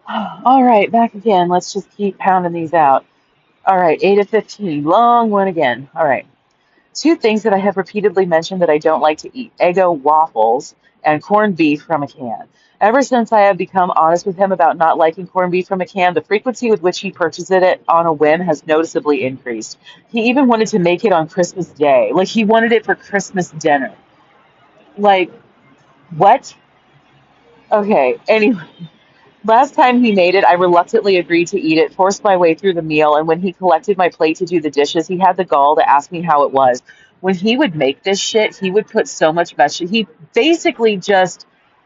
All right, back again. Let's just keep pounding these out. All right, 8 of 15. Long one again. All right. Two things that I have repeatedly mentioned that I don't like to eat: Eggo waffles and corned beef from a can. Ever since I have become honest with him about not liking corned beef from a can, the frequency with which he purchases it on a whim has noticeably increased. He even wanted to make it on Christmas Day. Like, he wanted it for Christmas dinner. Like, what? Okay, anyway. Last time he made it, I reluctantly agreed to eat it, forced my way through the meal, and when he collected my plate to do the dishes, he had the gall to ask me how it was. When he would make this shit, he would put so much vegetable. He basically just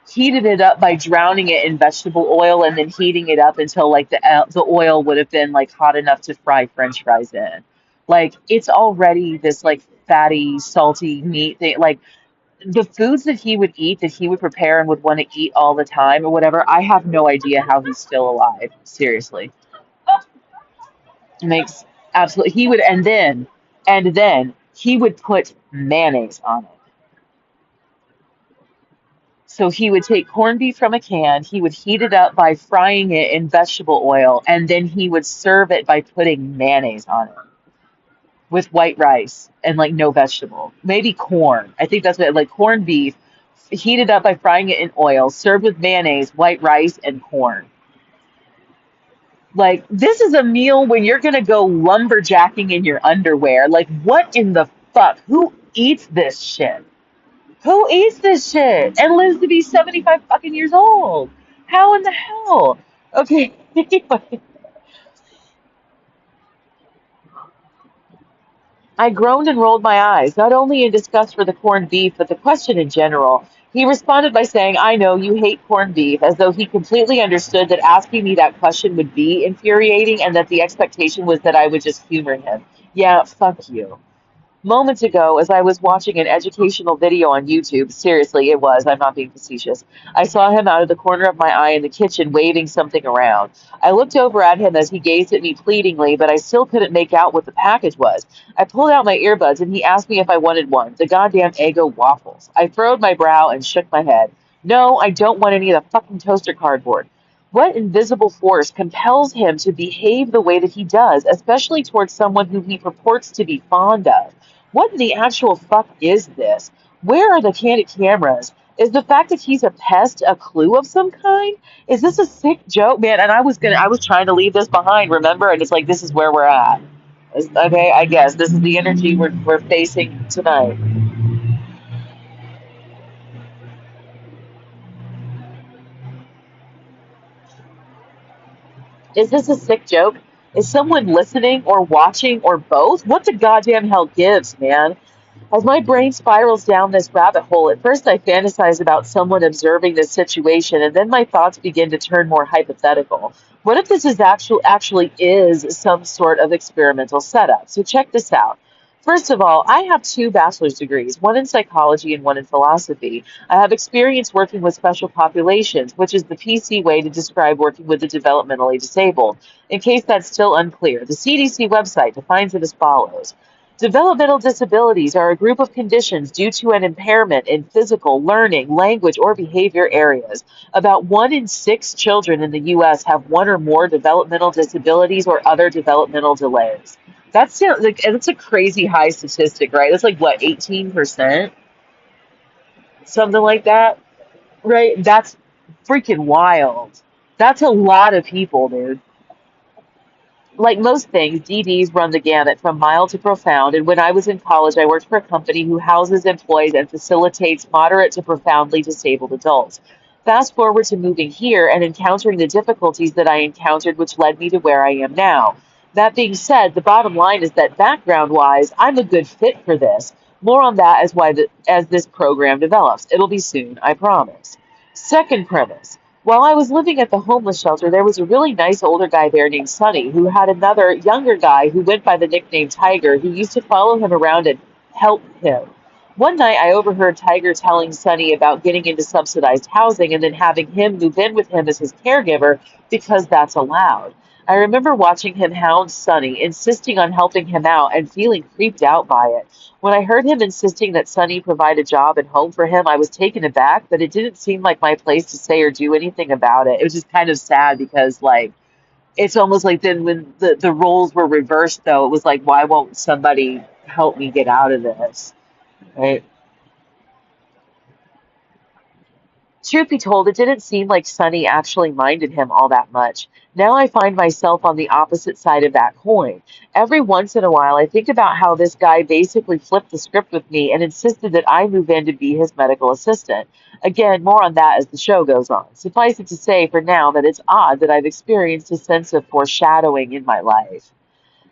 heated it up by drowning it in vegetable oil and then heating it up until like the oil would have been like hot enough to fry French fries in. Like, it's already this like fatty, salty meat thing. Like, the foods that he would eat, that he would prepare and would want to eat all the time or whatever, I have no idea how he's still alive. Seriously. It makes absolutely, he would, and then he would put mayonnaise on it. So he would take corned beef from a can, he would heat it up by frying it in vegetable oil, and then he would serve it by putting mayonnaise on it with white rice and like no vegetable. Maybe corn. I think that's what, like corned beef heated up by frying it in oil, served with mayonnaise, white rice, and corn. Like, this is a meal when you're gonna go lumberjacking in your underwear. Like, what in the fuck? Who eats this shit? Who eats this shit and lives to be 75 fucking years old? How in the hell? Okay, anyway. I groaned and rolled my eyes, not only in disgust for the corned beef, but the question in general. He responded by saying, I know you hate corned beef, as though he completely understood that asking me that question would be infuriating and that the expectation was that I would just humor him. Yeah, fuck you. Moments ago, as I was watching an educational video on YouTube, seriously, it was, I'm not being facetious, I saw him out of the corner of my eye in the kitchen waving something around. I looked over at him as he gazed at me pleadingly, but I still couldn't make out what the package was. I pulled out my earbuds and he asked me if I wanted one, the goddamn Eggo waffles. I furrowed my brow and shook my head. No, I don't want any of the fucking toaster cardboard. What invisible force compels him to behave the way that he does, especially towards someone who he purports to be fond of? What in the actual fuck is this? Where are the candid cameras? Is the fact that he's a pest a clue of some kind? Is this a sick joke, man? And I was trying to leave this behind, remember? And it's like, this is where we're at. Okay, I guess this is the energy we're facing tonight. Is this a sick joke? Is someone listening or watching or both? What the goddamn hell gives, man? As my brain spirals down this rabbit hole, at first I fantasize about someone observing this situation, and then my thoughts begin to turn more hypothetical. What if this is actually is some sort of experimental setup? So check this out. First of all, I have two bachelor's degrees, one in psychology and one in philosophy. I have experience working with special populations, which is the PC way to describe working with the developmentally disabled. In case that's still unclear, the CDC website defines it as follows. Developmental disabilities are a group of conditions due to an impairment in physical, learning, language, or behavior areas. About 1 in 6 children in the U.S. have one or more developmental disabilities or other developmental delays. That's a crazy high statistic, right? That's like what, 18%? Something like that, right? That's freaking wild. That's a lot of people, dude. Like most things, DDs run the gamut from mild to profound, and when I was in college, I worked for a company who houses, employs, and facilitates moderate to profoundly disabled adults. Fast forward to moving here and encountering the difficulties that I encountered, which led me to where I am now. That being said, the bottom line is that background-wise, I'm a good fit for this. More on that as this program develops. It'll be soon, I promise. Second premise. While I was living at the homeless shelter, there was a really nice older guy there named Sonny who had another younger guy who went by the nickname Tiger who used to follow him around and help him. One night I overheard Tiger telling Sonny about getting into subsidized housing and then having him move in with him as his caregiver because that's allowed. I remember watching him hound Sonny, insisting on helping him out and feeling creeped out by it. When I heard him insisting that Sonny provide a job and home for him, I was taken aback, but it didn't seem like my place to say or do anything about it. It was just kind of sad because, like, it's almost like then when the roles were reversed, though, it was like, why won't somebody help me get out of this? Right? Truth be told, it didn't seem like Sonny actually minded him all that much. Now I find myself on the opposite side of that coin. Every once in a while, I think about how this guy basically flipped the script with me and insisted that I move in to be his medical assistant. Again, more on that as the show goes on. Suffice it to say for now that it's odd that I've experienced a sense of foreshadowing in my life.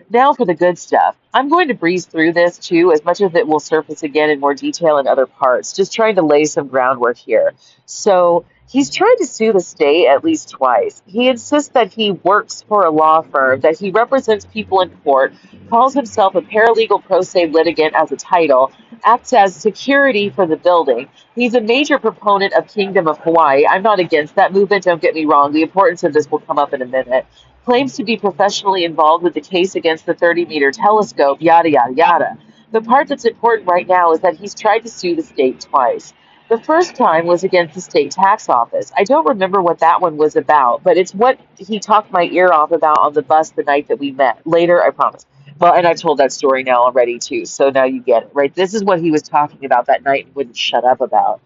Now for the good stuff. I'm going to breeze through this too, as much of it will surface again in more detail in other parts, just trying to lay some groundwork here. So, he's tried to sue the state at least twice. He insists that he works for a law firm, that he represents people in court, calls himself a paralegal pro se litigant as a title, acts as security for the building. He's a major proponent of Kingdom of Hawaii. I'm not against that movement, don't get me wrong. The importance of this will come up in a minute. Claims to be professionally involved with the case against the 30-meter telescope, yada, yada, yada. The part that's important right now is that he's tried to sue the state twice. The first time was against the state tax office. I don't remember what that one was about, but it's what he talked my ear off about on the bus the night that we met. Later, I promise. Well, and I've told that story now already, too, so now you get it, right? This is what he was talking about that night and wouldn't shut up about.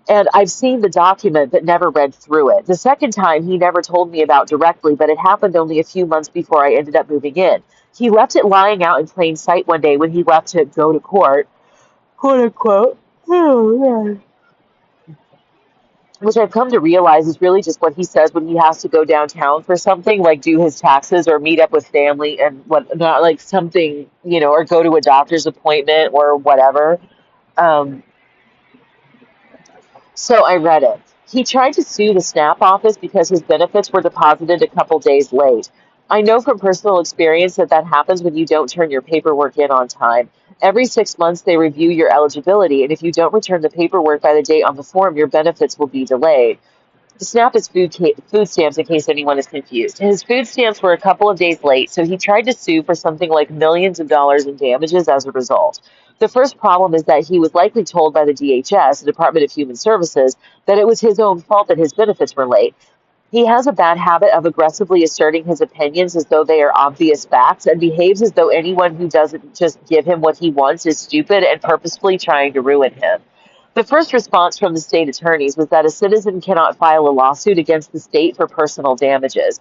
And I've seen the document but never read through it. The second time he never told me about directly, but it happened only a few months before I ended up moving in. He left it lying out in plain sight one day when he left to go to court, quote unquote. Which I've come to realize is really just what he says when he has to go downtown for something, like do his taxes or meet up with family and what not like something, or go to a doctor's appointment or whatever. Um, So I read it. He tried to sue the SNAP office because his benefits were deposited a couple days late. I know from personal experience that that happens when you don't turn your paperwork in on time. Every 6 months, they review your eligibility, and if you don't return the paperwork by the date on the form, your benefits will be delayed. SNAP is food stamps, in case anyone is confused. His food stamps were a couple of days late, so he tried to sue for something like millions of dollars in damages as a result. The first problem is that he was likely told by the DHS, the Department of Human Services, that it was his own fault that his benefits were late. He has a bad habit of aggressively asserting his opinions as though they are obvious facts and behaves as though anyone who doesn't just give him what he wants is stupid and purposefully trying to ruin him. The first response from the state attorneys was that a citizen cannot file a lawsuit against the state for personal damages.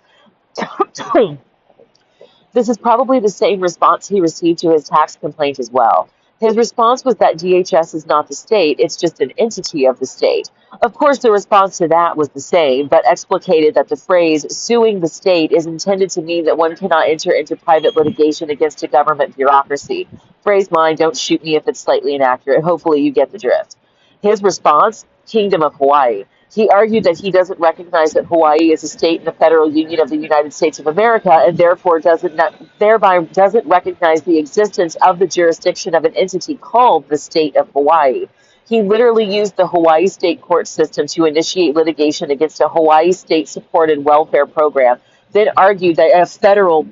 This is probably the same response he received to his tax complaint as well. His response was that DHS is not the state, it's just an entity of the state. Of course, the response to that was the same, but explicated that the phrase suing the state is intended to mean that one cannot enter into private litigation against a government bureaucracy. Phrase mine, don't shoot me if it's slightly inaccurate. Hopefully, you get the drift. His response, Kingdom of Hawaii. He argued that he doesn't recognize that Hawaii is a state in the federal union of the United States of America and therefore thereby doesn't recognize the existence of the jurisdiction of an entity called the state of Hawaii. He literally used the Hawaii state court system to initiate litigation against a Hawaii state-supported welfare program, then argued that a federal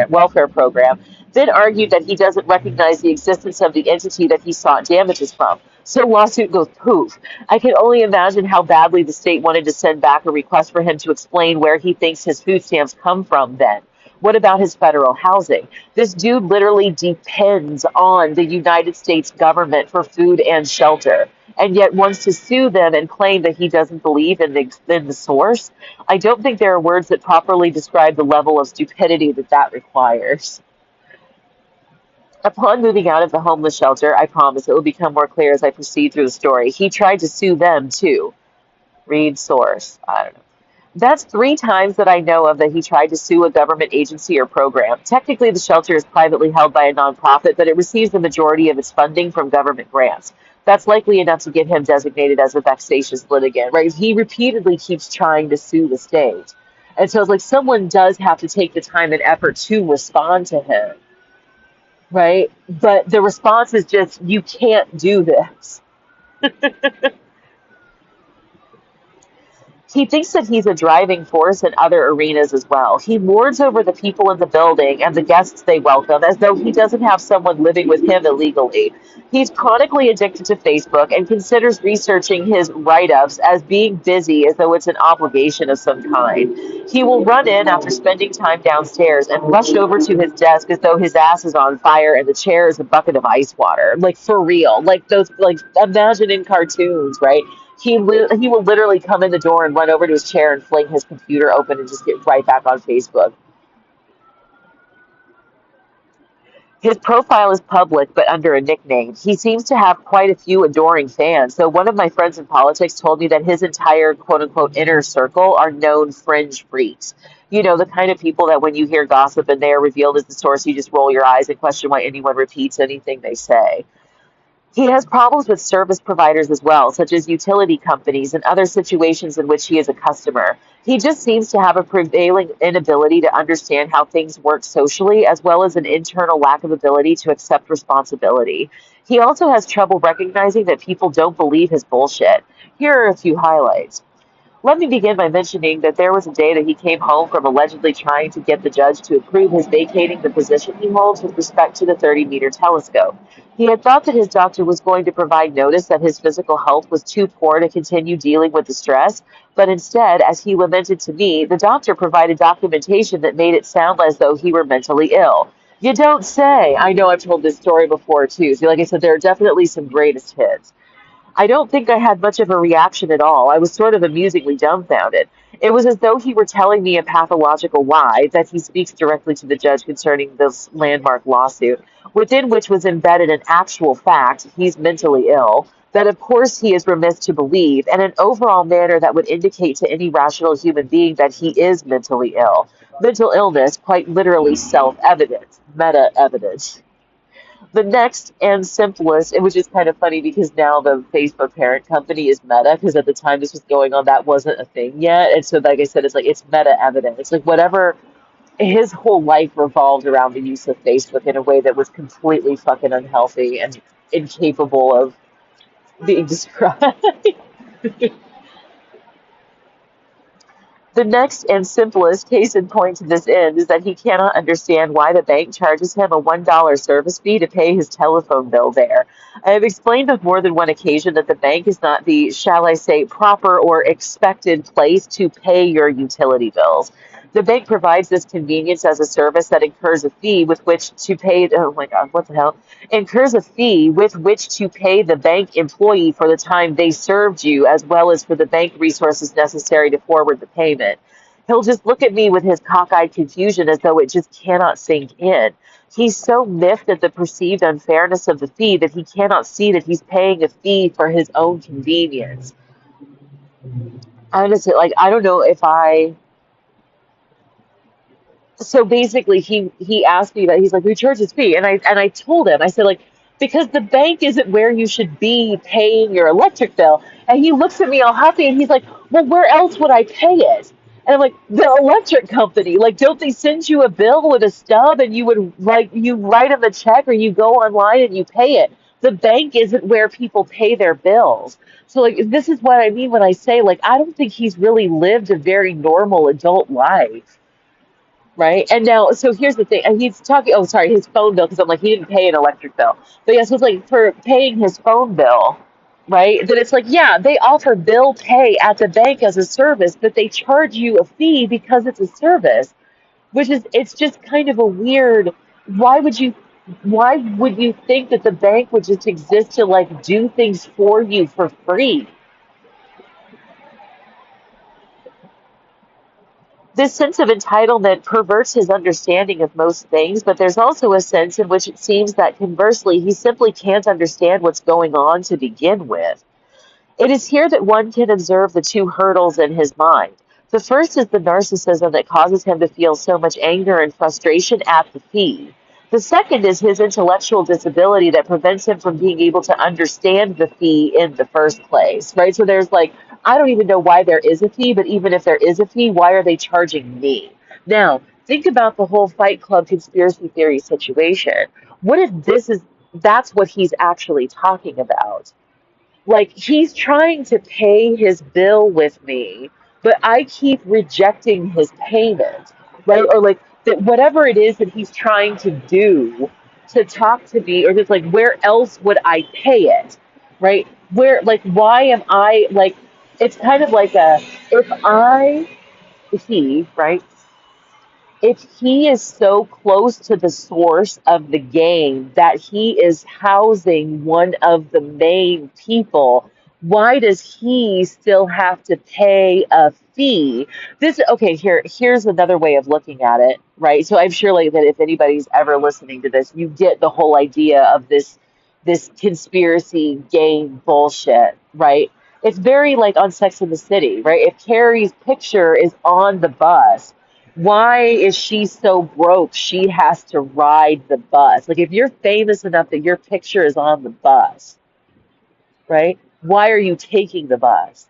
welfare program, then argued that he doesn't recognize the existence of the entity that he sought damages from. So lawsuit goes poof. I can only imagine how badly the state wanted to send back a request for him to explain where he thinks his food stamps come from then. What about his federal housing? This dude literally depends on the United States government for food and shelter, and yet wants to sue them and claim that he doesn't believe in the source. I don't think there are words that properly describe the level of stupidity that requires. Upon moving out of the homeless shelter, I promise it will become more clear as I proceed through the story. He tried to sue them too. Read source. I don't know. That's 3 times that I know of that he tried to sue a government agency or program. Technically, the shelter is privately held by a nonprofit, but it receives the majority of its funding from government grants. That's likely enough to get him designated as a vexatious litigant, right? He repeatedly keeps trying to sue the state. And so it's like someone does have to take the time and effort to respond to him. right? But the response is just, you can't do this. He thinks that he's a driving force in other arenas as well. He lords over the people in the building and the guests they welcome as though he doesn't have someone living with him illegally. He's chronically addicted to Facebook and considers researching his write ups as being busy as though it's an obligation of some kind. He will run in after spending time downstairs and rush over to his desk as though his ass is on fire and the chair is a bucket of ice water. Like for real. Like those, like imagine in cartoons, right? He will literally come in the door and run over to his chair and fling his computer open and just get right back on Facebook. His profile is public, but under a nickname. He seems to have quite a few adoring fans. So one of my friends in politics told me that his entire quote unquote inner circle are known fringe freaks. You know, the kind of people that when you hear gossip and they are revealed as the source, you just roll your eyes and question why anyone repeats anything they say. He has problems with service providers as well, such as utility companies and other situations in which he is a customer. He just seems to have a prevailing inability to understand how things work socially, as well as an internal lack of ability to accept responsibility. He also has trouble recognizing that people don't believe his bullshit. Here are a few highlights. Let me begin by mentioning that there was a day that he came home from allegedly trying to get the judge to approve his vacating the position he holds with respect to the 30-meter telescope. He had thought that his doctor was going to provide notice that his physical health was too poor to continue dealing with the stress, but instead, as he lamented to me, the doctor provided documentation that made it sound as though he were mentally ill. You don't say. I know I've told this story before too. So like I said, there are definitely some greatest hits. I don't think I had much of a reaction at all. I was sort of amusingly dumbfounded. It was as though he were telling me a pathological lie that he speaks directly to the judge concerning this landmark lawsuit, within which was embedded an actual fact he's mentally ill, that of course he is remiss to believe, and an overall manner that would indicate to any rational human being that he is mentally ill. Mental illness, quite literally self evident, meta evidence. The next and simplest, which is kind of funny because now the Facebook parent company is Meta, because at the time this was going on, that wasn't a thing yet. And so, like I said, it's like it's meta evident. It's like whatever his whole life revolved around the use of Facebook in a way that was completely fucking unhealthy and incapable of being described. The next and simplest case in point to this end is that he cannot understand why the bank charges him a $1 service fee to pay his telephone bill there. I have explained on more than one occasion that the bank is not the, shall I say, proper or expected place to pay your utility bills. The bank provides this convenience as a service that incurs a fee with which to pay, oh my God, what the hell? Incurs a fee with which to pay the bank employee for the time they served you, as well as for the bank resources necessary to forward the payment. He'll just look at me with his cockeyed confusion as though it just cannot sink in. He's so miffed at the perceived unfairness of the fee that he cannot see that he's paying a fee for his own convenience. Honestly, like, I don't know if I so basically he asked me that he's like, we charge this fee, and I told him, I said, like, because the bank isn't where you should be paying your electric bill. And he looks at me all happy and he's like, well, where else would I pay it? And I'm like, the electric company. Like, don't they send you a bill with a stub and you would like you write them a check or you go online and you pay it? The bank isn't where people pay their bills. So like this is what I mean when I say, like, I don't think he's really lived a very normal adult life. Right. And now, so here's the thing. And he's talking, oh, sorry, his phone bill, because I'm like, he didn't pay an electric bill. But yeah, so it's like for paying his phone bill, right? Then it's like, yeah, they offer bill pay at the bank as a service, but they charge you a fee because it's a service, which is, it's just kind of a weird, why would you, why would you think that the bank would just exist to like do things for you for free? This sense of entitlement perverts his understanding of most things, but there's also a sense in which it seems that conversely, he simply can't understand what's going on to begin with. It is here that one can observe the two hurdles in his mind. The first is the narcissism that causes him to feel so much anger and frustration at the fee. The second is his intellectual disability that prevents him from being able to understand the fee in the first place, right? So there's like, I don't even know why there is a fee, but even if there is a fee, why are they charging me? Now, think about the whole Fight Club conspiracy theory situation. What if that's what he's actually talking about? Like he's trying to pay his bill with me, but I keep rejecting his payment, right? Or like that whatever it is that he's trying to do to talk to me, or just like where else would I pay it, right? Where like why am I like it's kind of like a if he, right? If he is so close to the source of the game that he is housing one of the main people, why does he still have to pay a fee? This okay, here's another way of looking at it, right? So I'm sure like that if anybody's ever listening to this, you get the whole idea of this conspiracy game bullshit, right? It's very like on Sex and the City, right? If Carrie's picture is on the bus, why is she so broke she has to ride the bus? Like if you're famous enough that your picture is on the bus, right? Why are you taking the bus?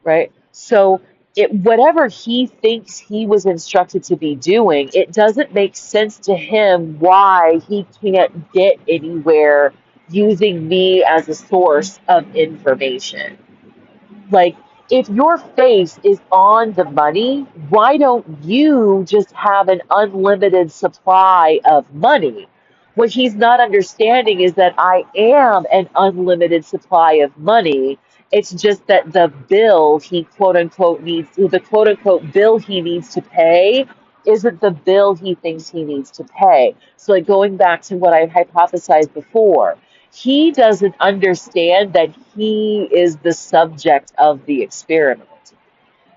Right? So it whatever he thinks he was instructed to be doing, it doesn't make sense to him why he can't get anywhere using me as a source of information. Like, if your face is on the money, why don't you just have an unlimited supply of money? What he's not understanding is that I am an unlimited supply of money. It's just that the bill he quote unquote needs, the quote unquote bill he needs to pay isn't the bill he thinks he needs to pay. So, like going back to what I hypothesized before, he doesn't understand that he is the subject of the experiment,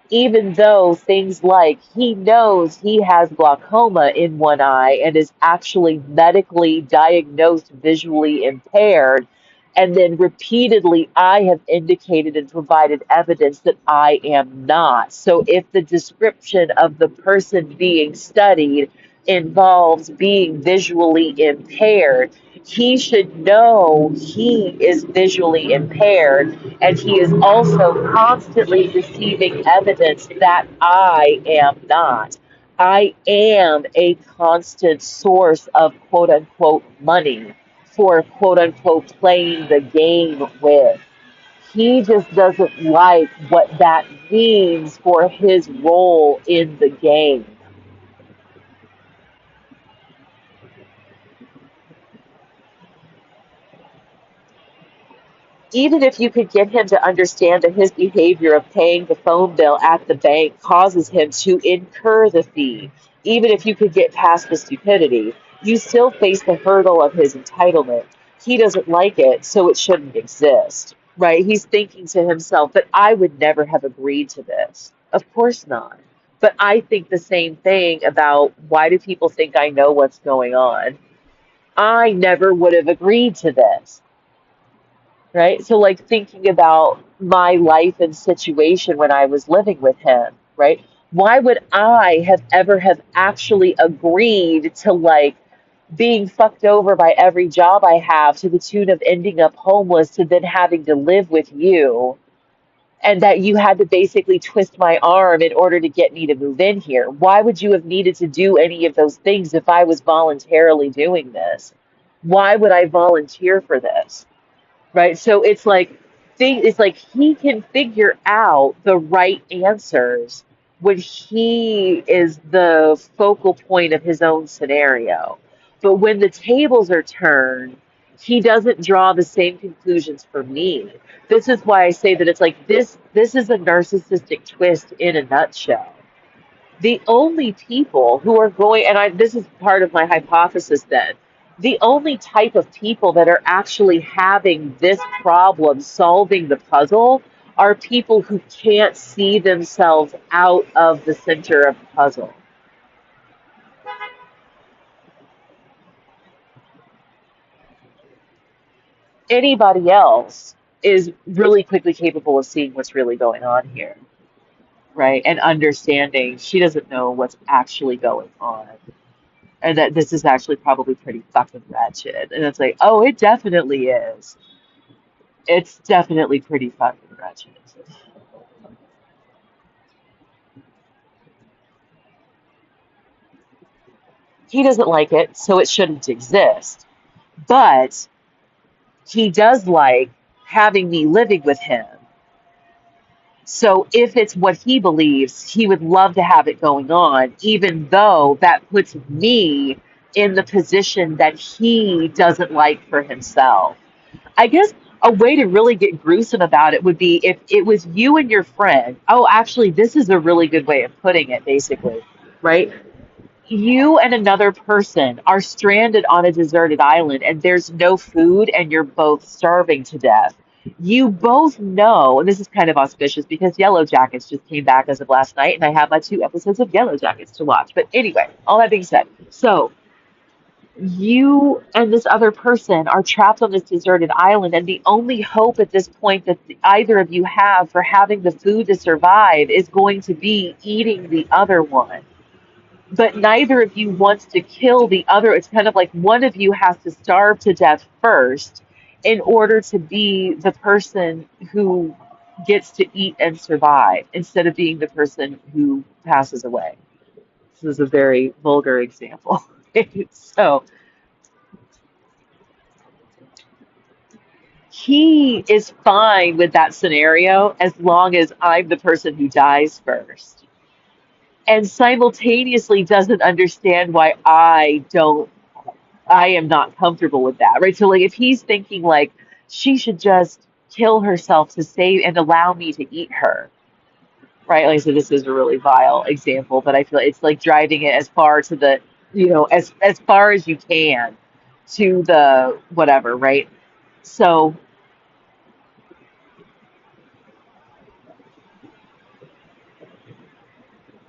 even though things like he knows he has glaucoma in one eye and is actually medically diagnosed visually impaired. And then repeatedly, I have indicated and provided evidence that I am not. So, if the description of the person being studied involves being visually impaired, he should know he is visually impaired, and he is also constantly receiving evidence that I am not. I am a constant source of quote unquote money for quote unquote playing the game with. He just doesn't like what that means for his role in the game. Even if you could get him to understand that his behavior of paying the phone bill at the bank causes him to incur the fee, even if you could get past the stupidity, you still face the hurdle of his entitlement. He doesn't like it, so it shouldn't exist, right? He's thinking to himself, but I would never have agreed to this. Of course not. But I think the same thing about why do people think I know what's going on? I never would have agreed to this, right? So, like thinking about my life and situation when I was living with him, right? Why would I have ever have actually agreed to like being fucked over by every job I have to the tune of ending up homeless to then having to live with you? And that you had to basically twist my arm in order to get me to move in here. Why would you have needed to do any of those things if I was voluntarily doing this? Why would I volunteer for this? Right? So it's like he can figure out the right answers when he is the focal point of his own scenario. But when the tables are turned, he doesn't draw the same conclusions for me. This is why I say that it's like this is a narcissistic twist in a nutshell. The only people who are going, and this is part of my hypothesis then, the only type of people that are actually having this problem solving the puzzle are people who can't see themselves out of the center of the puzzle. Anybody else is really quickly capable of seeing what's really going on here, right? And understanding she doesn't know what's actually going on. And that this is actually probably pretty fucking wretched. And it's like, oh, it definitely is. It's definitely pretty fucking wretched. He doesn't like it, so it shouldn't exist. But he does like having me living with him. So if it's what he believes, he would love to have it going on, even though that puts me in the position that he doesn't like for himself. I guess a way to really get gruesome about it would be if it was you and your friend. Oh, actually, this is a really good way of putting it, basically, right? You and another person are stranded on a deserted island and there's no food and you're both starving to death. You both know, and this is kind of auspicious because Yellow Jackets just came back as of last night, and I have my 2 episodes of Yellow Jackets to watch. But anyway, all that being said, so you and this other person are trapped on this deserted island, and the only hope at this point that either of you have for having the food to survive is going to be eating the other one. But neither of you wants to kill the other. It's kind of like one of you has to starve to death first in order to be the person who gets to eat and survive instead of being the person who passes away. This is a very vulgar example. So he is fine with that scenario as long as I'm the person who dies first. And simultaneously doesn't understand why I am not comfortable with that, right? So like if he's thinking like she should just kill herself to save and allow me to eat her, right? Like I said, this is a really vile example, but I feel it's like driving it as far to the, as far as you can to the whatever, right? So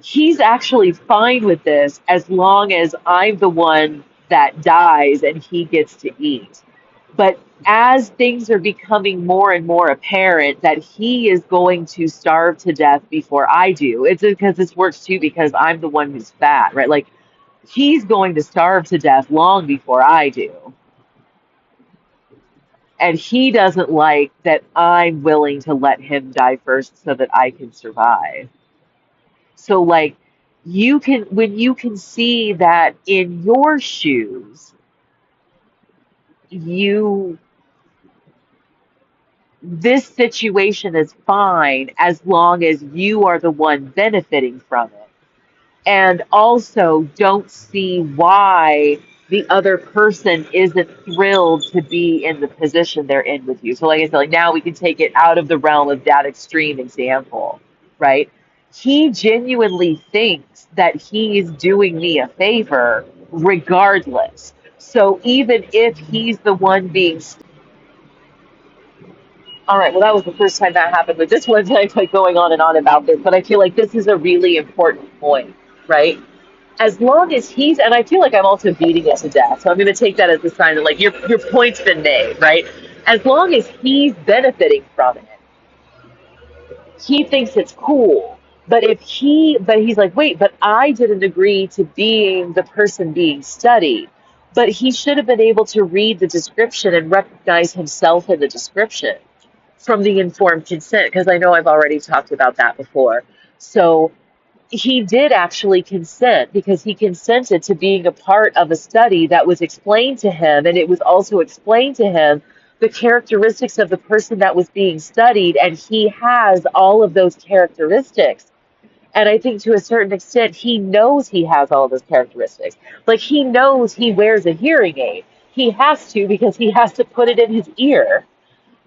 he's actually fine with this as long as I'm the one that dies and he gets to eat. But as things are becoming more and more apparent that he is going to starve to death before I do, it's because this works too because I'm the one who's fat, right? Like he's going to starve to death long before I do. And he doesn't like that I'm willing to let him die first so that I can survive. So like when you can see that in your shoes, you this situation is fine as long as you are the one benefiting from it. And also don't see why the other person isn't thrilled to be in the position they're in with you. So like I said, like now we can take it out of the realm of that extreme example, right? He genuinely thinks that he's doing me a favor regardless. So even if he's the one being all right, well, that was the first time that happened, but this one's like going on and on about this, but I feel like this is a really important point, right? As long as he's, and I feel like I'm also beating it to death, so I'm going to take that as a sign that like your point's been made, right? As long as he's benefiting from it, he thinks it's cool. But he's like, wait, but I didn't agree to being the person being studied. But he should have been able to read the description and recognize himself in the description from the informed consent, because I know I've already talked about that before. So he did actually consent because he consented to being a part of a study that was explained to him, and it was also explained to him the characteristics of the person that was being studied, and he has all of those characteristics. And I think to a certain extent, he knows he has all of those characteristics. Like he knows he wears a hearing aid. He has to because he has to put it in his ear,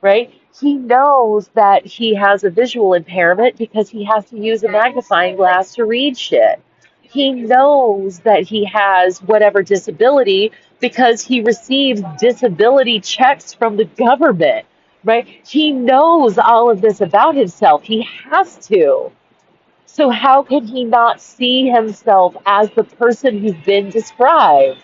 right? He knows that he has a visual impairment because he has to use a magnifying glass to read shit. He knows that he has whatever disability because he receives disability checks from the government, right? He knows all of this about himself. He has to. So how can he not see himself as the person who's been described?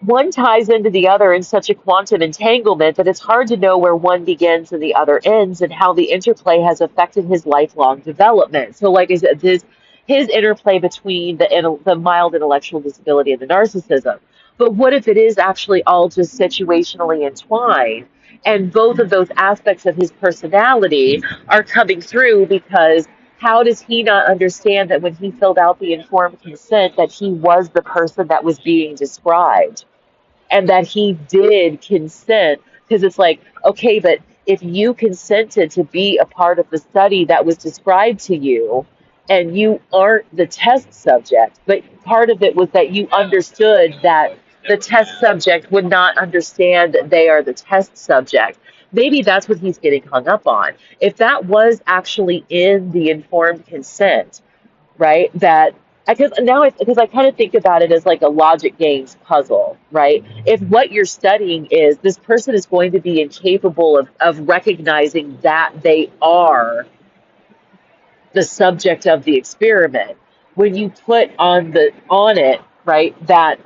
One ties into the other in such a quantum entanglement that it's hard to know where one begins and the other ends, and how the interplay has affected his lifelong development. So, like I said, his interplay between the mild intellectual disability and the narcissism. But what if it is actually all just situationally entwined? And both of those aspects of his personality are coming through because how does he not understand that when he filled out the informed consent that he was the person that was being described? And that he did consent because it's like, okay, but if you consented to be a part of the study that was described to you and you aren't the test subject, but part of it was that you understood that the test subject would not understand that they are the test subject. Maybe that's what he's getting hung up on. If that was actually in the informed consent, right? That because I kind of think about it as like a logic games puzzle, right? If what you're studying is this person is going to be incapable of recognizing that they are the subject of the experiment, when you put on it, right, that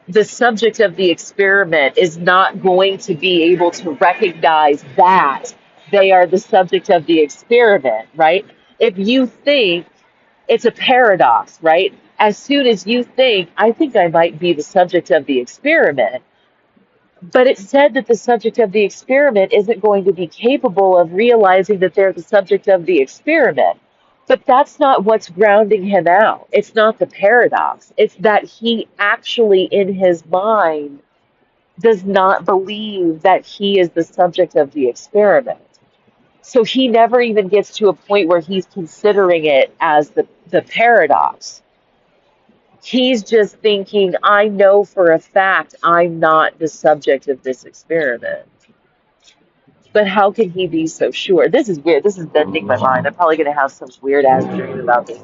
the subject of the experiment is not going to be able to recognize that they are the subject of the experiment, right? If you think it's a paradox, right? As soon as you think, I think I might be the subject of the experiment, but it said that the subject of the experiment isn't going to be capable of realizing that they're the subject of the experiment. But that's not what's grounding him out. It's not the paradox. It's that he actually, in his mind, does not believe that he is the subject of the experiment. So he never even gets to a point where he's considering it as the paradox. He's just thinking, I know for a fact I'm not the subject of this experiment. But how can he be so sure? This is weird. This is bending my mind. I'm probably going to have some weird ass dream about this.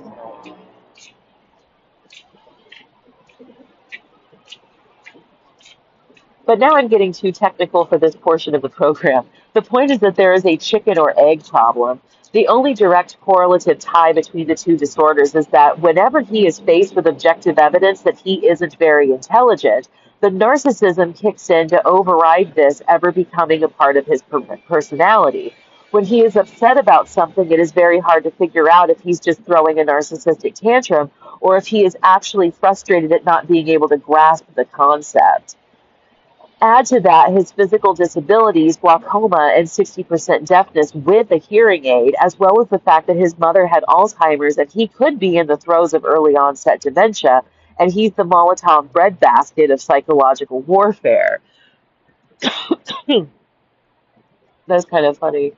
But now I'm getting too technical for this portion of the program. The point is that there is a chicken or egg problem. The only direct correlative tie between the two disorders is that whenever he is faced with objective evidence that he isn't very intelligent, the narcissism kicks in to override this ever becoming a part of his personality. When he is upset about something, it is very hard to figure out if he's just throwing a narcissistic tantrum or if he is actually frustrated at not being able to grasp the concept. Add to that his physical disabilities, glaucoma, and 60% deafness with a hearing aid, as well as the fact that his mother had Alzheimer's and he could be in the throes of early onset dementia, and he's the Molotov breadbasket of psychological warfare. That's kind of funny.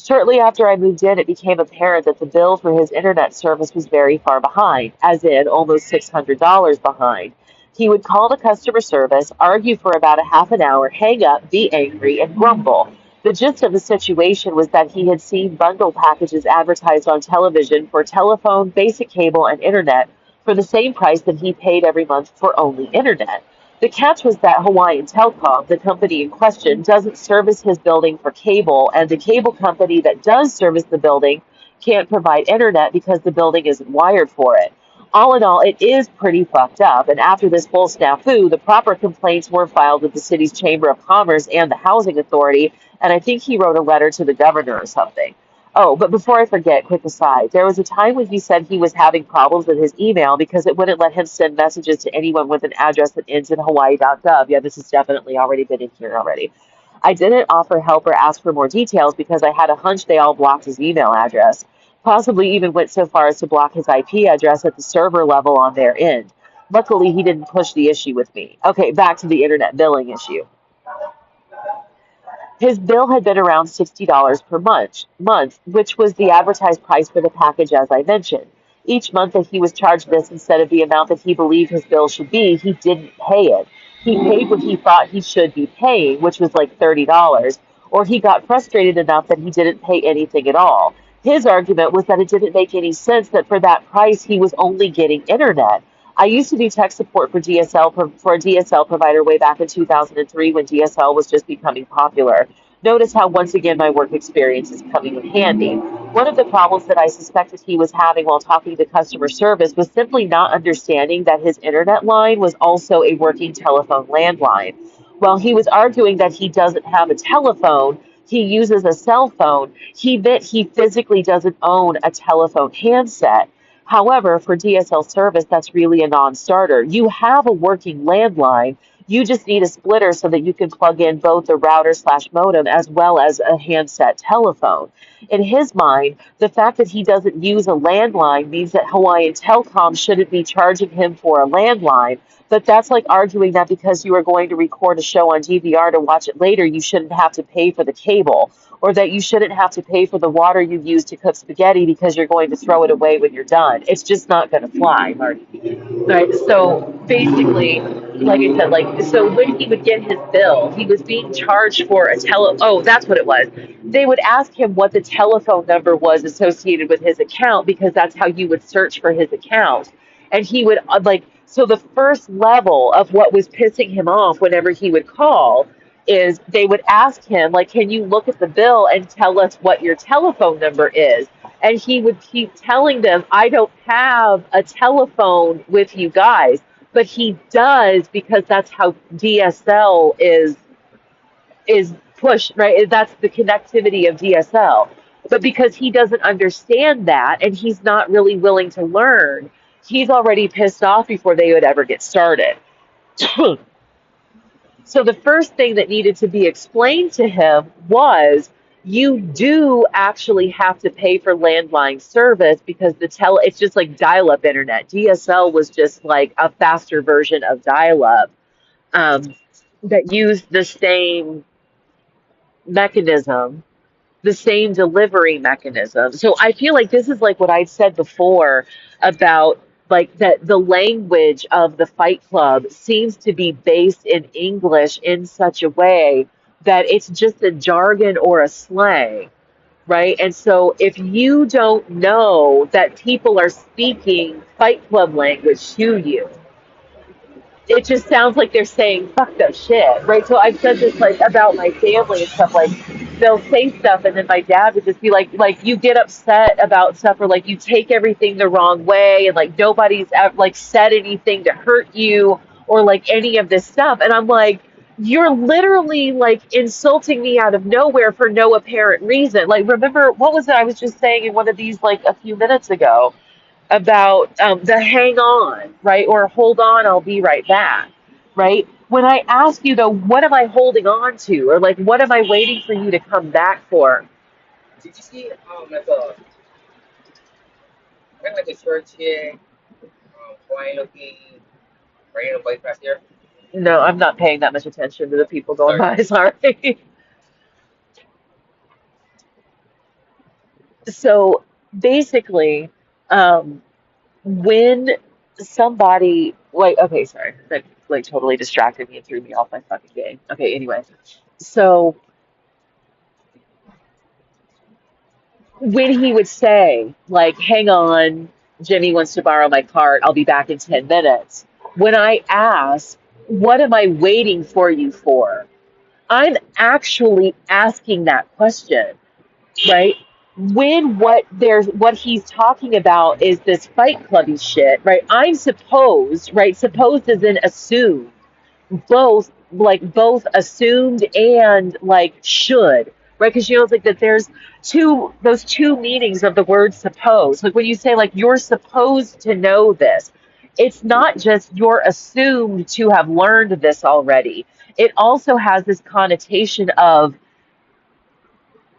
Shortly after I moved in, it became apparent that the bill for his internet service was very far behind, as in almost $600 behind. He would call the customer service, argue for about a half an hour, hang up, be angry, and grumble. The gist of the situation was that he had seen bundle packages advertised on television for telephone, basic cable, and internet for the same price that he paid every month for only internet. The catch was that Hawaiian Telcom, the company in question, doesn't service his building for cable, and the cable company that does service the building can't provide internet because the building isn't wired for it. All in all, it is pretty fucked up, and after this whole snafu, the proper complaints were filed with the city's Chamber of Commerce and the Housing Authority, and I think he wrote a letter to the governor or something. Oh, but before I forget, quick aside, there was a time when he said he was having problems with his email because it wouldn't let him send messages to anyone with an address that ends in hawaii.gov. Yeah, this has definitely already been in here already. I didn't offer help or ask for more details because I had a hunch they all blocked his email address. Possibly even went so far as to block his IP address at the server level on their end. Luckily, he didn't push the issue with me. Okay, back to the internet billing issue. His bill had been around $60 per month, which was the advertised price for the package, as I mentioned. Each month that he was charged this instead of the amount that he believed his bill should be, he didn't pay it. He paid what he thought he should be paying, which was like $30, or he got frustrated enough that he didn't pay anything at all. His argument was that it didn't make any sense that for that price he was only getting internet. I used to do tech support for for a DSL provider way back in 2003 when DSL was just becoming popular. Notice how once again my work experience is coming in handy. One of the problems that I suspected he was having while talking to customer service was simply not understanding that his internet line was also a working telephone landline. While he was arguing that he doesn't have a telephone, he uses a cell phone, he meant he physically doesn't own a telephone handset. However, for DSL service, that's really a non-starter. You have a working landline. You just need a splitter so that you can plug in both the router slash modem as well as a handset telephone. In his mind, the fact that he doesn't use a landline means that Hawaiian Telcom shouldn't be charging him for a landline. But that's like arguing that because you are going to record a show on DVR to watch it later, you shouldn't have to pay for the cable, or that you shouldn't have to pay for the water you use to cook spaghetti because you're going to throw it away when you're done. It's just not going to fly, Marty. Right. So basically, like I said, like so when he would get his bill, he was being charged for a oh, that's what it was. They would ask him what the telephone number was associated with his account because that's how you would search for his account. And he would like so the first level of what was pissing him off whenever he would call is they would ask him like, can you look at the bill and tell us what your telephone number is? And he would keep telling them, I don't have a telephone with you guys. But he does because that's how DSL is pushed, right? That's the connectivity of DSL. But because he doesn't understand that and he's not really willing to learn, he's already pissed off before they would ever get started. So the first thing that needed to be explained to him was you do actually have to pay for landline service because it's just like dial-up internet. DSL was just like a faster version of dial-up um, that used the same mechanism, the same delivery mechanism. So I feel like this is like what I said before about like that the language of the Fight Club seems to be based in English in such a way that it's just a jargon or a slang, right? And so if you don't know that people are speaking Fight Club language to you, it just sounds like they're saying fucked up shit, right? So I've said this like about my family and stuff. Like they'll say stuff, and then my dad would just be like you get upset about stuff, or like you take everything the wrong way, and like nobody's like said anything to hurt you, or like any of this stuff. And I'm like, you're literally like insulting me out of nowhere for no apparent reason. Like, remember what was it I was just saying in one of these like a few minutes ago? About the hang on, right? Or hold on, I'll be right back, right? When I ask you, though, what am I holding on to? Or like, what am I waiting for you to come back for? Did you see like a kind of like a short chick, flying looking random bike past here? No, I'm not paying that much attention to the people going Sorry. by. Sorry. So basically, um, when somebody, like, okay, sorry, that like totally distracted me and threw me off my fucking game. Okay, anyway. So when he would say, like, hang on, Jimmy wants to borrow my cart, I'll be back in 10 minutes. When I ask, what am I waiting for you for? I'm actually asking that question, right? When what he's talking about is this fight clubby shit, right? I'm supposed, right? Supposed is in assumed both assumed and like should, right? Because you know it's like that there's those two meanings of the word suppose. Like when you say like you're supposed to know this, it's not just you're assumed to have learned this already. It also has this connotation of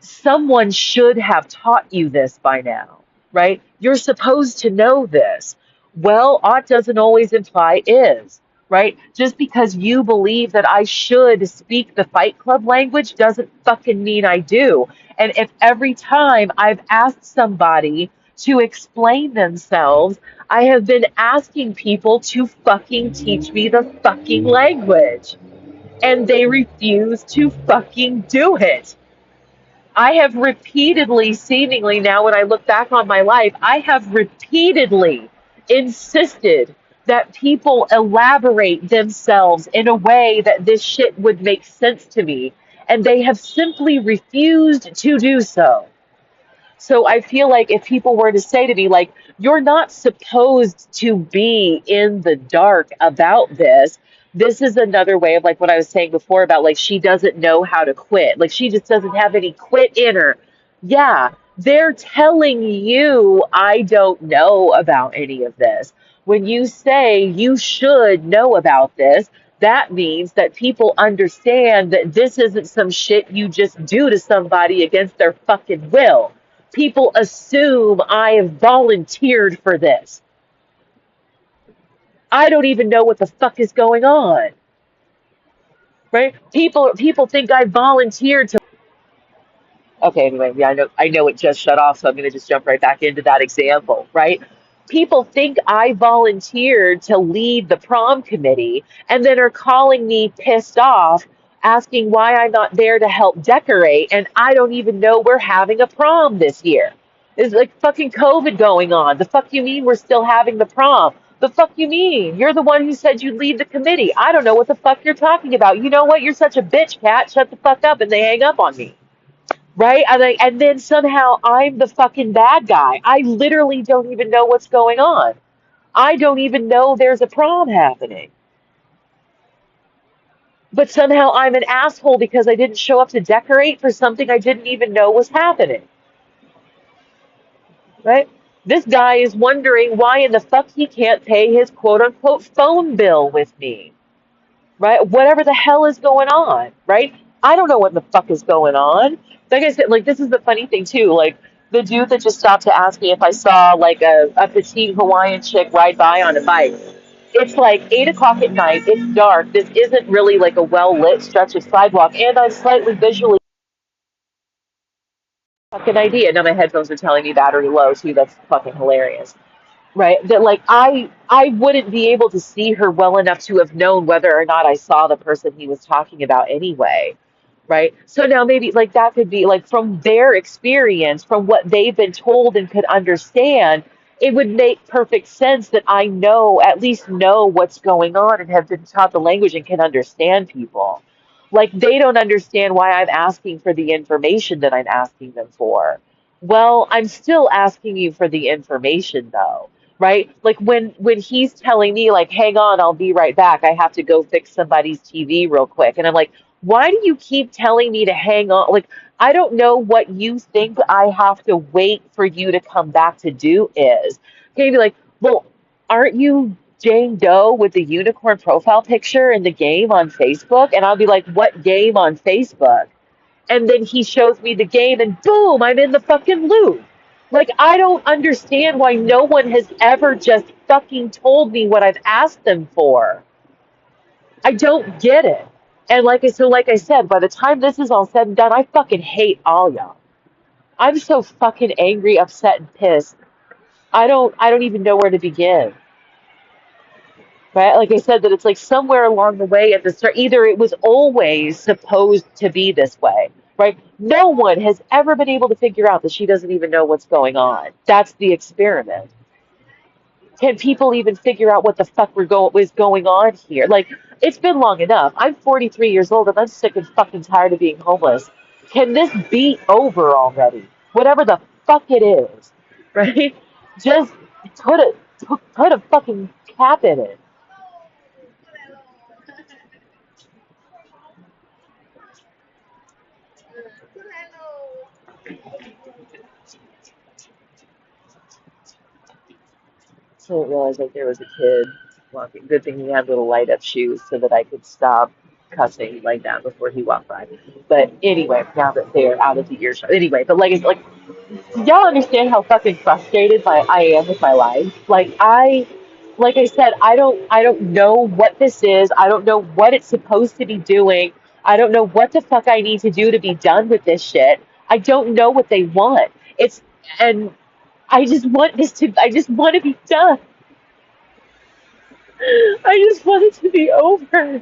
someone should have taught you this by now, right? You're supposed to know this. Well, ought doesn't always imply is, right? Just because you believe that I should speak the Fight Club language doesn't fucking mean I do. And if every time I've asked somebody to explain themselves, I have been asking people to fucking teach me the fucking language, and they refuse to fucking do it. I have repeatedly, seemingly now when I look back on my life, I have repeatedly insisted that people elaborate themselves in a way that this shit would make sense to me. And they have simply refused to do so. So I feel like if people were to say to me, like, you're not supposed to be in the dark about this is another way of like what I was saying before about like she doesn't know how to quit. Like she just doesn't have any quit in her. Yeah. They're telling you, I don't know about any of this. When you say you should know about this, that means that people understand that this isn't some shit you just do to somebody against their fucking will. People assume I have volunteered for this. I don't even know what the fuck is going on, right? People think I volunteered to. Okay, anyway, yeah, I know it just shut off, so I'm going to just jump right back into that example, right? People think I volunteered to lead the prom committee and then are calling me pissed off, asking why I'm not there to help decorate, and I don't even know we're having a prom this year. There's like fucking COVID going on. The fuck you mean we're still having the prom? The fuck you mean? You're the one who said you'd lead the committee. I don't know what the fuck you're talking about. You know what? You're such a bitch, Cat. Shut the fuck up, and they hang up on me. Right? And then somehow I'm the fucking bad guy. I literally don't even know what's going on. I don't even know there's a prom happening. But somehow I'm an asshole because I didn't show up to decorate for something I didn't even know was happening. Right? This guy is wondering why in the fuck he can't pay his quote unquote phone bill with me. Right? Whatever the hell is going on, right? I don't know what the fuck is going on. Like I said, like this is the funny thing too. Like the dude that just stopped to ask me if I saw like a petite Hawaiian chick ride by on a bike. It's like 8 o'clock at night. It's dark. This isn't really like a well lit stretch of sidewalk, and I'm slightly visually fucking idea. Now my headphones are telling me battery low too. That's fucking hilarious. Right, that like I wouldn't be able to see her well enough to have known whether or not I saw the person he was talking about anyway, right? So now maybe like that could be like from their experience, from what they've been told and could understand, it would make perfect sense that I know, at least know what's going on and have been taught the language and can understand people. Like they don't understand why I'm asking for the information that I'm asking them for. Well, I'm still asking you for the information though, right? Like when he's telling me like, "Hang on, I'll be right back. I have to go fix somebody's TV real quick." And I'm like, "Why do you keep telling me to hang on? Like, I don't know what you think I have to wait for you to come back to do is." Can you be like, "Well, aren't you Jane Doe with the unicorn profile picture in the game on Facebook?" And I'll be like, "What game on Facebook?" And then he shows me the game and boom, I'm in the fucking loop. Like I don't understand why no one has ever just fucking told me what I've asked them for. I don't get it. And like I said, by the time this is all said and done, I fucking hate all y'all. I'm so fucking angry, upset, and pissed. I don't even know where to begin. Right? Like I said, that it's like somewhere along the way at the start, either it was always supposed to be this way, right? No one has ever been able to figure out that she doesn't even know what's going on. That's the experiment. Can people even figure out what the fuck is going on here? Like, it's been long enough. I'm 43 years old and I'm sick and fucking tired of being homeless. Can this be over already? Whatever the fuck it is, right? Just put a fucking cap in it. So I didn't realize like there was a kid walking. Good thing he had little light up shoes so that I could stop cussing like that before he walked by. But anyway, now that they're out of the earshot. Anyway, but like it's like do y'all understand how fucking frustrated I am with my life? Like I said, I don't know what this is. I don't know what it's supposed to be doing. I don't know what the fuck I need to do to be done with this shit. I don't know what they want. It's and I just want to be done. I just want it to be over.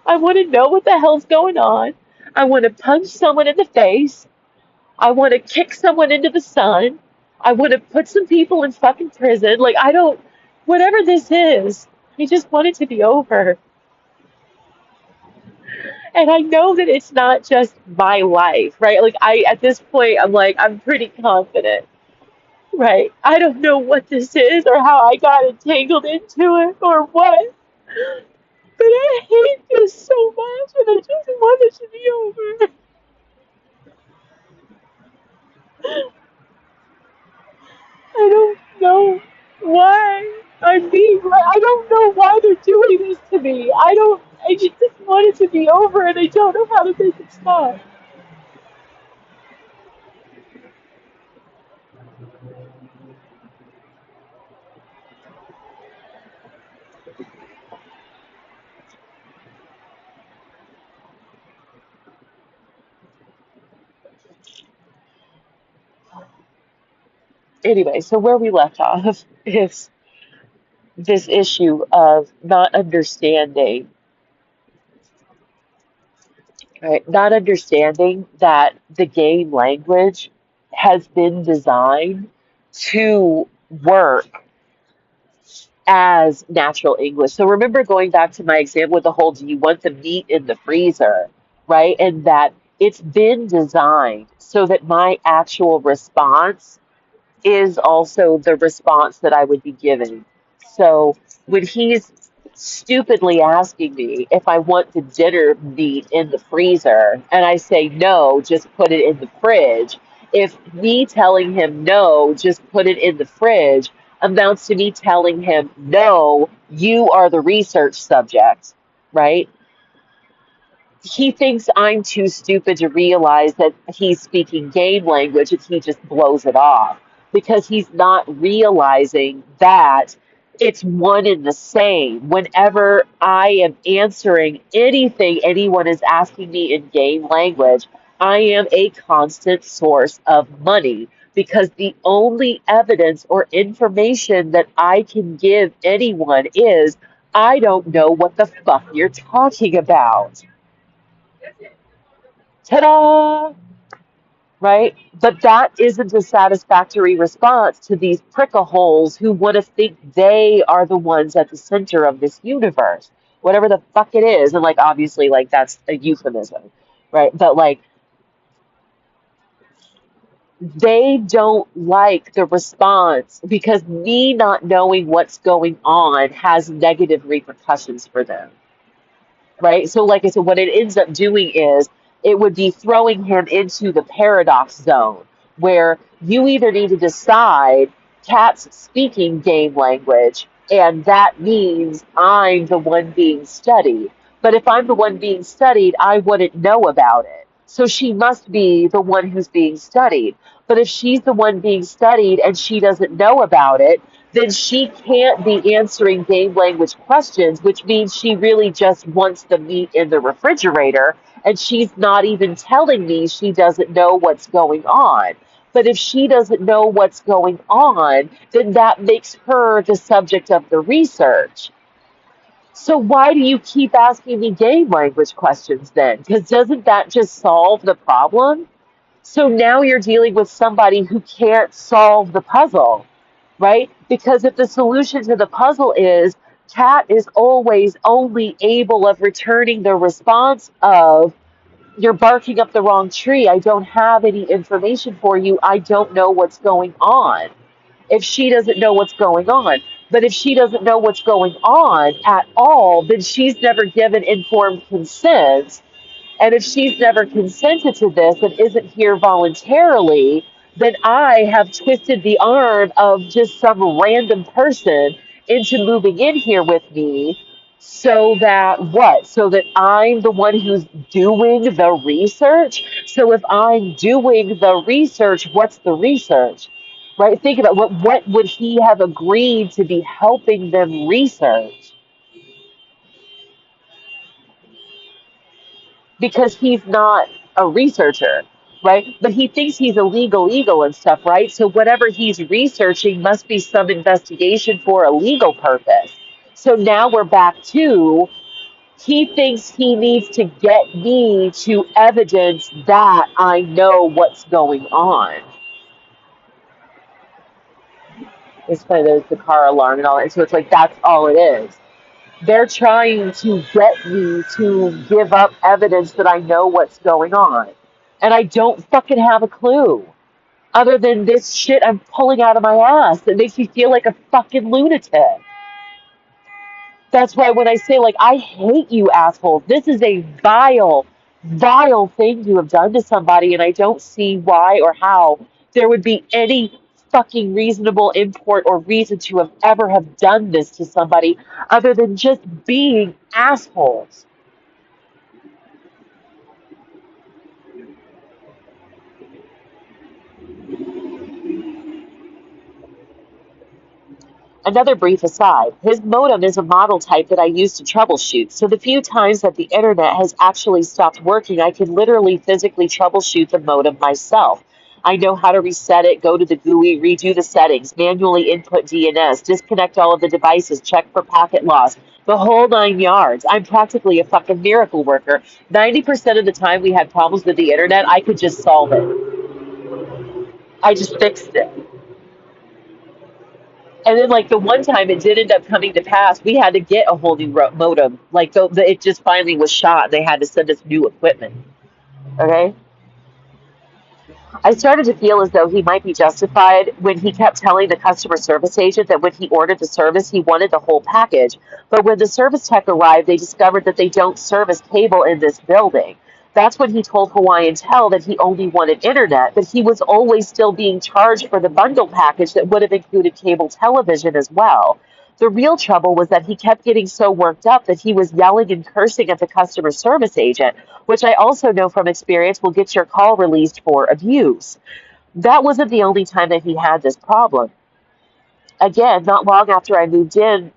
I want to know what the hell's going on. I want to punch someone in the face. I want to kick someone into the sun. I want to put some people in fucking prison. Like, I don't, whatever this is, I just want it to be over. And I know that it's not just my life, right? Like, at this point, I'm like, I'm pretty confident, right? I don't know what this is or how I got entangled into it or what. But I hate this so much and I just want it to be over. you're doing this to me. I just want it to be over and I don't know how to make it stop. Anyway, so where we left off is this issue of not understanding, right? Not understanding that the game language has been designed to work as natural English. So remember going back to my example with the whole, do you want the meat in the freezer, right? And that it's been designed so that my actual response is also the response that I would be giving. So when he's stupidly asking me if I want the dinner meat in the freezer, and I say no, just put it in the fridge, if me telling him no, just put it in the fridge, amounts to me telling him no, you are the research subject, right? He thinks I'm too stupid to realize that he's speaking game language and he just blows it off because he's not realizing that it's one and the same. Whenever I am answering anything anyone is asking me in game language, I am a constant source of money because the only evidence or information that I can give anyone is I don't know what the fuck you're talking about. Ta-da! Right? But that isn't a satisfactory response to these prick-a-holes who want to think they are the ones at the center of this universe. Whatever the fuck it is. And like obviously like that's a euphemism. Right? But like they don't like the response because me not knowing what's going on has negative repercussions for them. Right? So, like I said, what it ends up doing is it would be throwing him into the paradox zone where you either need to decide Cat's speaking game language, and that means I'm the one being studied. But if I'm the one being studied, I wouldn't know about it. So she must be the one who's being studied. But if she's the one being studied and she doesn't know about it, then she can't be answering game language questions, which means she really just wants the meat in the refrigerator, and she's not even telling me she doesn't know what's going on. But if she doesn't know what's going on, then that makes her the subject of the research. So why do you keep asking me game language questions then? Because doesn't that just solve the problem? So now you're dealing with somebody who can't solve the puzzle, right? Because if the solution to the puzzle is Cat is always only able of returning the response of you're barking up the wrong tree. I don't have any information for you. I don't know what's going on. If she doesn't know what's going on. But if she doesn't know what's going on at all, then she's never given informed consent, and if she's never consented to this and isn't here voluntarily, then I have twisted the arm of just some random person into moving in here with me so that what? So that I'm the one who's doing the research? So if I'm doing the research, what's the research? Right? Think about what would he have agreed to be helping them research? Because he's not a researcher, right? But he thinks he's a legal eagle and stuff, right? So whatever he's researching must be some investigation for a legal purpose. So now we're back to he thinks he needs to get me to evidence that I know what's going on. It's funny, there's the car alarm and all that. So it's like that's all it is. They're trying to get me to give up evidence that I know what's going on. And I don't fucking have a clue. Other than this shit I'm pulling out of my ass that makes me feel like a fucking lunatic. That's why when I say, like, I hate you assholes, this is a vile, vile thing you have done to somebody, and I don't see why or how there would be any fucking reasonable import or reason to have ever have done this to somebody other than just being assholes. Another brief aside, his modem is a model type that I use to troubleshoot, so the few times that the internet has actually stopped working, I can literally physically troubleshoot the modem myself. I know how to reset it, go to the GUI, redo the settings, manually input DNS, disconnect all of the devices, check for packet loss, the whole 9 yards. I'm practically a fucking miracle worker. 90% of the time we had problems with the internet, I could just solve it. I just fixed it. And then, like the one time it did end up coming to pass, we had to get a whole new modem. Like it just finally was shot, and they had to send us new equipment. Okay. I started to feel as though he might be justified when he kept telling the customer service agent that when he ordered the service, he wanted the whole package. But when the service tech arrived, they discovered that they don't service cable in this building. That's when he told Hawaiian Tel that he only wanted internet, but he was always still being charged for the bundle package that would have included cable television as well. The real trouble was that he kept getting so worked up that he was yelling and cursing at the customer service agent, which I also know from experience will get your call released for abuse. That wasn't the only time that he had this problem. Again, not long after I moved in,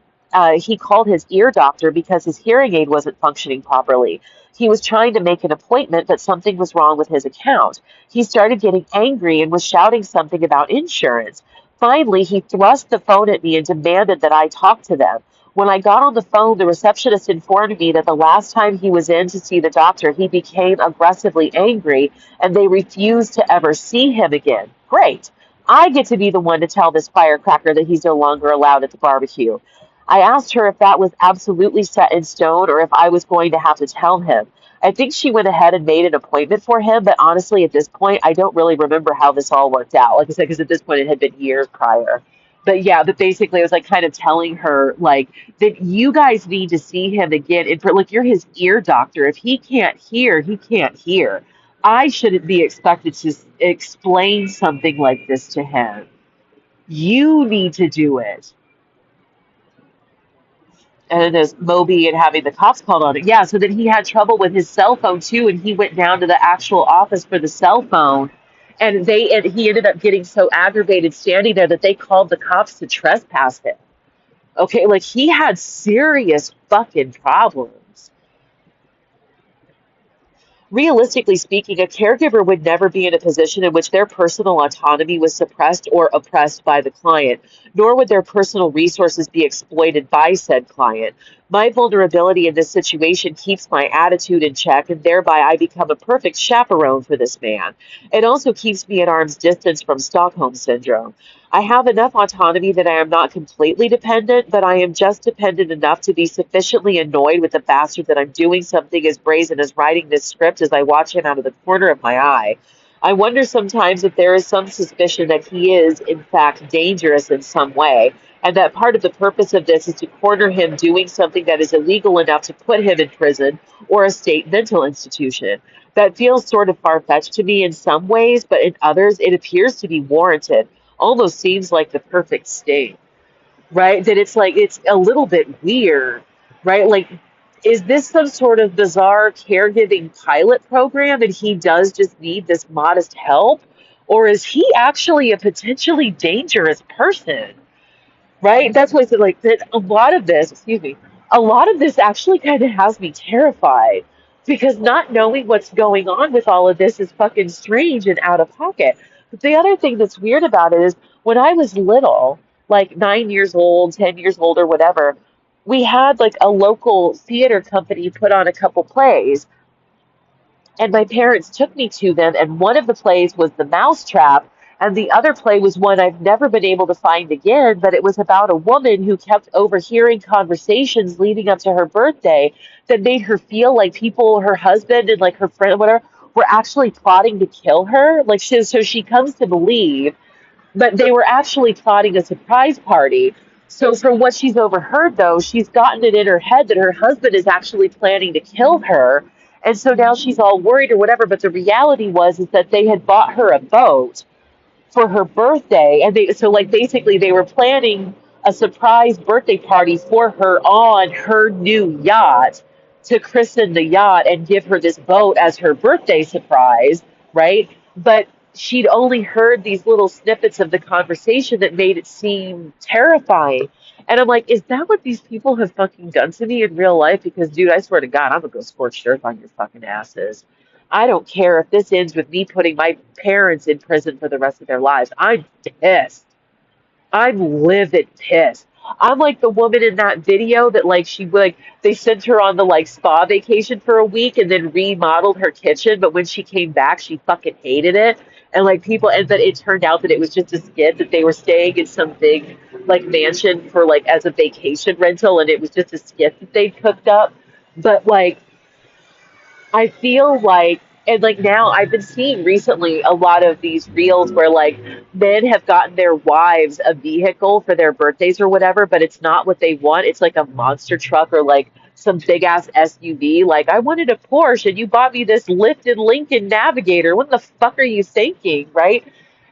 he called his ear doctor because his hearing aid wasn't functioning properly. He was trying to make an appointment, but something was wrong with his account. He started getting angry and was shouting something about insurance. Finally, he thrust the phone at me and demanded that I talk to them. When I got on the phone, the receptionist informed me that the last time he was in to see the doctor, he became aggressively angry and they refused to ever see him again. Great. I get to be the one to tell this firecracker that he's no longer allowed at the barbecue. I asked her if that was absolutely set in stone or if I was going to have to tell him. I think she went ahead and made an appointment for him, but honestly, at this point, I don't really remember how this all worked out. Like I said, because at this point, it had been years prior. But yeah, but basically, I was like kind of telling her like that you guys need to see him again. And for like, you're his ear doctor. If he can't hear, he can't hear. I shouldn't be expected to explain something like this to him. You need to do it. And then there's Moby and having the cops called on it. Yeah, so then he had trouble with his cell phone too, and he went down to the actual office for the cell phone, and he ended up getting so aggravated standing there that they called the cops to trespass him. Okay, like he had serious fucking problems. Realistically speaking, a caregiver would never be in a position in which their personal autonomy was suppressed or oppressed by the client, nor would their personal resources be exploited by said client. My vulnerability in this situation keeps my attitude in check, and thereby I become a perfect chaperone for this man. It also keeps me at arm's distance from Stockholm Syndrome. I have enough autonomy that I am not completely dependent, but I am just dependent enough to be sufficiently annoyed with the bastard that I'm doing something as brazen as writing this script as I watch him out of the corner of my eye. I wonder sometimes if there is some suspicion that he is, in fact, dangerous in some way, and that part of the purpose of this is to corner him doing something that is illegal enough to put him in prison or a state mental institution. That feels sort of far-fetched to me in some ways, but in others it appears to be warranted. Almost seems like the perfect state, right? That it's like it's a little bit weird, right? Like, is this some sort of bizarre caregiving pilot program and he does just need this modest help? Or is he actually a potentially dangerous person? Right? That's why I said like that a lot of this, excuse me, a lot of this actually kind of has me terrified because not knowing what's going on with all of this is fucking strange and out of pocket. But the other thing that's weird about it is when I was little, like 9 years old, 10 years old or whatever, we had like a local theater company put on a couple plays and my parents took me to them, and one of the plays was The Mousetrap, and the other play was one I've never been able to find again, but it was about a woman who kept overhearing conversations leading up to her birthday that made her feel like people, her husband and like her friend, whatever, were actually plotting to kill her. Like, so she comes to believe but they were actually plotting a surprise party. So from what she's overheard, though, she's gotten it in her head that her husband is actually planning to kill her. And so now she's all worried or whatever. But the reality was is that they had bought her a boat for her birthday, and they so like basically they were planning a surprise birthday party for her on her new yacht to christen the yacht and give her this boat as her birthday surprise, right? But she'd only heard these little snippets of the conversation that made it seem terrifying. And I'm like, is that what these people have fucking done to me in real life? Because, dude, I swear to God, I'm gonna go scorched earth on your fucking asses. I don't care if this ends with me putting my parents in prison for the rest of their lives. I'm pissed. I'm livid pissed. I'm like the woman in that video that like she like they sent her on the like spa vacation for a week and then remodeled her kitchen, but when she came back, she fucking hated it. And like people, and that it turned out that it was just a skit that they were staying in some big like mansion for like as a vacation rental, and it was just a skit that they cooked up. But like I feel like, and like now I've been seeing recently a lot of these reels where like men have gotten their wives a vehicle for their birthdays or whatever, but it's not what they want. It's like a monster truck or like some big ass SUV. Like, I wanted a Porsche and you bought me this lifted Lincoln Navigator. What the fuck are you thinking, right?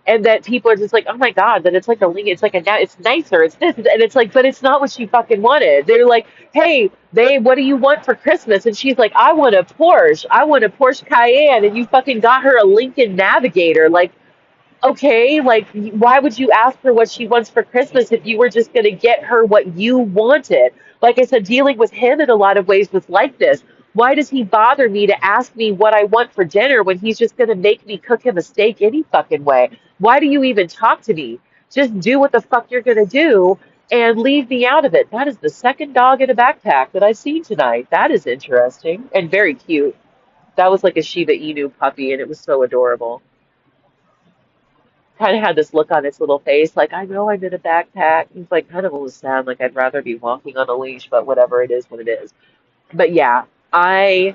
And that people are just like, oh my God, that it's like a Lincoln, it's like it's nicer, it's this, and it's like, but it's not what she fucking wanted. They're like, hey, babe, what do you want for Christmas? And she's like, I want a Porsche. I want a Porsche Cayenne. And you fucking got her a Lincoln Navigator. Like, okay, like, why would you ask her what she wants for Christmas if you were just going to get her what you wanted? Like I said, dealing with him in a lot of ways was like this. Why does he bother me to ask me what I want for dinner when he's just going to make me cook him a steak any fucking way? Why do you even talk to me? Just do what the fuck you're going to do and leave me out of it. That is the second dog in a backpack that I've seen tonight. That is interesting and very cute. That was like a Shiba Inu puppy, and it was so adorable. Kind of had this look on its little face, like, I know I'm in a backpack. He's like kind of almost sad, like I'd rather be walking on a leash, but whatever, it is what it is. But yeah, I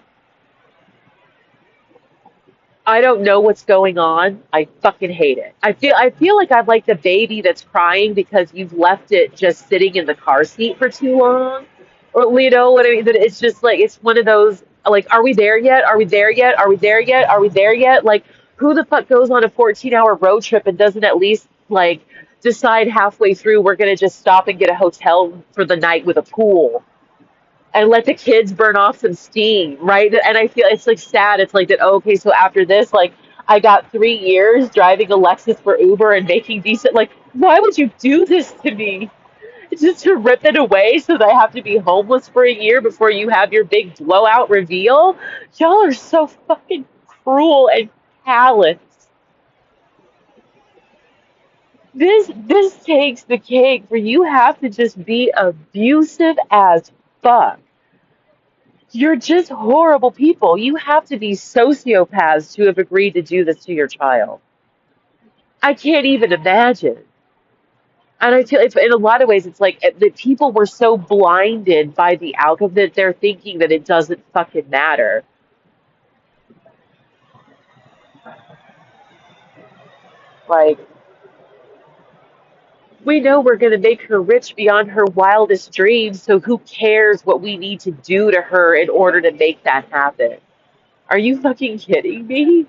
don't know what's going on. I fucking hate it. I feel like I'm like the baby that's crying because you've left it just sitting in the car seat for too long. Or you know what I mean? That it's just like it's one of those like, are we there yet? Are we there yet? Are we there yet? Are we there yet? Like, who the fuck goes on a 14-hour road trip and doesn't at least like decide halfway through we're gonna just stop and get a hotel for the night with a pool and let the kids burn off some steam, right? And I feel it's like sad. It's like that. Oh, okay, so after this, like I got 3 years driving a Lexus for Uber and making decent. Like, why would you do this to me? Just to rip it away so that I have to be homeless for a year before you have your big blowout reveal? Y'all are so fucking cruel and callous. This takes the cake for you have to just be abusive as fuck. You're just horrible people. You have to be sociopaths to have agreed to do this to your child. I can't even imagine. And I feel it's, in a lot of ways, it's like the people were so blinded by the outcome that they're thinking that it doesn't fucking matter. Like, we know we're going to make her rich beyond her wildest dreams, so who cares what we need to do to her in order to make that happen? Are you fucking kidding me?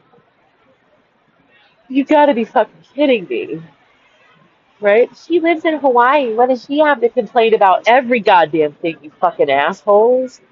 You gotta be fucking kidding me. Right? She lives in Hawaii. What does she have to complain about? Every goddamn thing, you fucking assholes.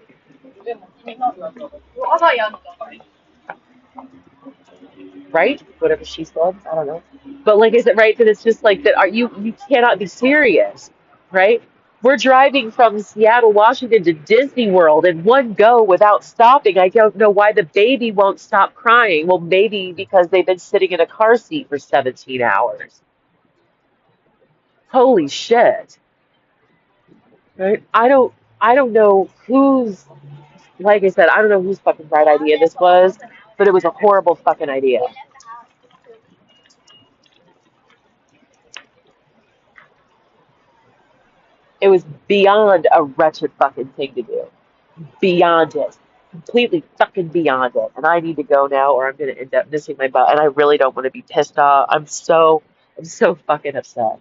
Right? Whatever she said. I don't know. But like, is it right that it's just like that? Are you cannot be serious, right? We're driving from Seattle, Washington to Disney World in one go without stopping. I don't know why the baby won't stop crying. Well, maybe because they've been sitting in a car seat for 17 hours. Holy shit. Right? I don't know whose like I said, I don't know whose fucking bright idea this was, but it was a horrible fucking idea. It was beyond a wretched fucking thing to do. Beyond it. Completely fucking beyond it. And I need to go now or I'm gonna end up missing my butt and I really don't want to be pissed off. I'm so fucking upset.